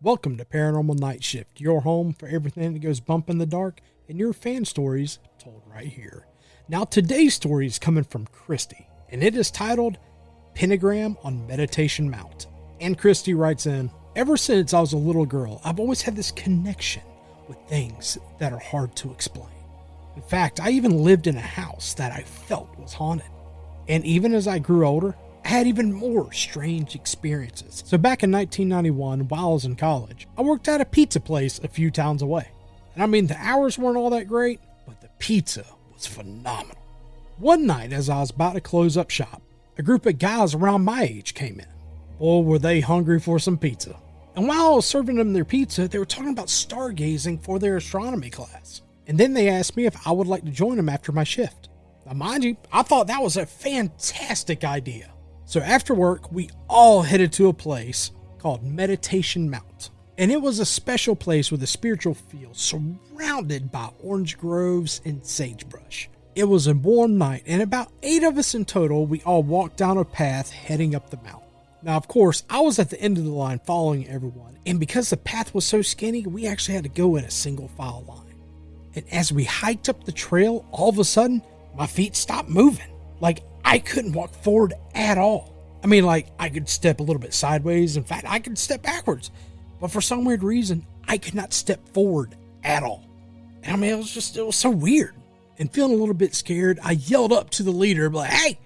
Welcome to Paranormal Nightshift, your home for everything that goes bump in the dark and your fan stories told right here. Now today's story is coming from Christy, and it is titled Pentagram on Meditation Mount. And Christy writes in, ever since I was a little girl, I've always had this connection with things that are hard to explain. In fact, I even lived in a house that I felt was haunted. And even as I grew older, I had even more strange experiences. So back in 1991, while I was in college, I worked at a pizza place a few towns away. And I mean, the hours weren't all that great, but the pizza was phenomenal. One night, as I was about to close up shop, a group of guys around my age came in. Boy, were they hungry for some pizza. And while I was serving them their pizza, they were talking about stargazing for their astronomy class. And then they asked me if I would like to join them after my shift. Now, mind you, I thought that was a fantastic idea. So after work, we all headed to a place called Meditation Mount. And it was a special place with a spiritual feel surrounded by orange groves and sagebrush. It was a warm night, and about 8 of us in total, we all walked down a path heading up the mountain. Now, of course, I was at the end of the line following everyone, and because the path was so skinny, we actually had to go in a single file line. And as we hiked up the trail, all of a sudden, my feet stopped moving. Like, I couldn't walk forward at all. I mean, like, I could step a little bit sideways. In fact, I could step backwards. But for some weird reason, I could not step forward at all. And I mean, it was so weird. And feeling a little bit scared, I yelled up to the leader, like, hey,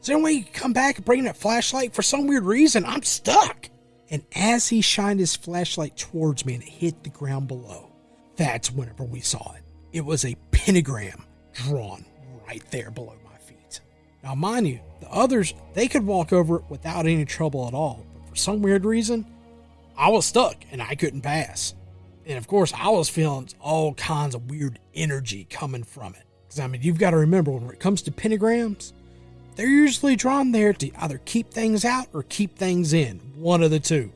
is there any way you can come back and bring that flashlight? For some weird reason, I'm stuck. And as he shined his flashlight towards me and it hit the ground below, that's whenever we saw it. It was a pentagram drawn right there below my feet. Now, mind you, the others, they could walk over it without any trouble at all. But for some weird reason, I was stuck and I couldn't pass. And of course, I was feeling all kinds of weird energy coming from it. Because I mean, you've got to remember, when it comes to pentagrams, they're usually drawn there to either keep things out or keep things in. One of the two.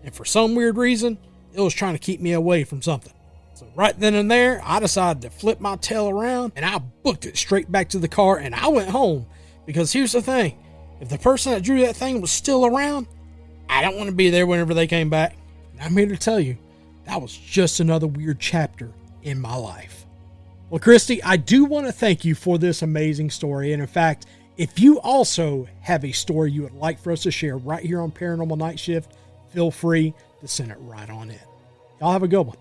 And for some weird reason, it was trying to keep me away from something. So right then and there, I decided to flip my tail around and I booked it straight back to the car and I went home. Because here's the thing, if the person that drew that thing was still around, I don't want to be there whenever they came back. And I'm here to tell you, that was just another weird chapter in my life. Well, Christy, I do want to thank you for this amazing story. And in fact, if you also have a story you would like for us to share right here on Paranormal Night Shift, feel free to send it right on in. Y'all have a good one.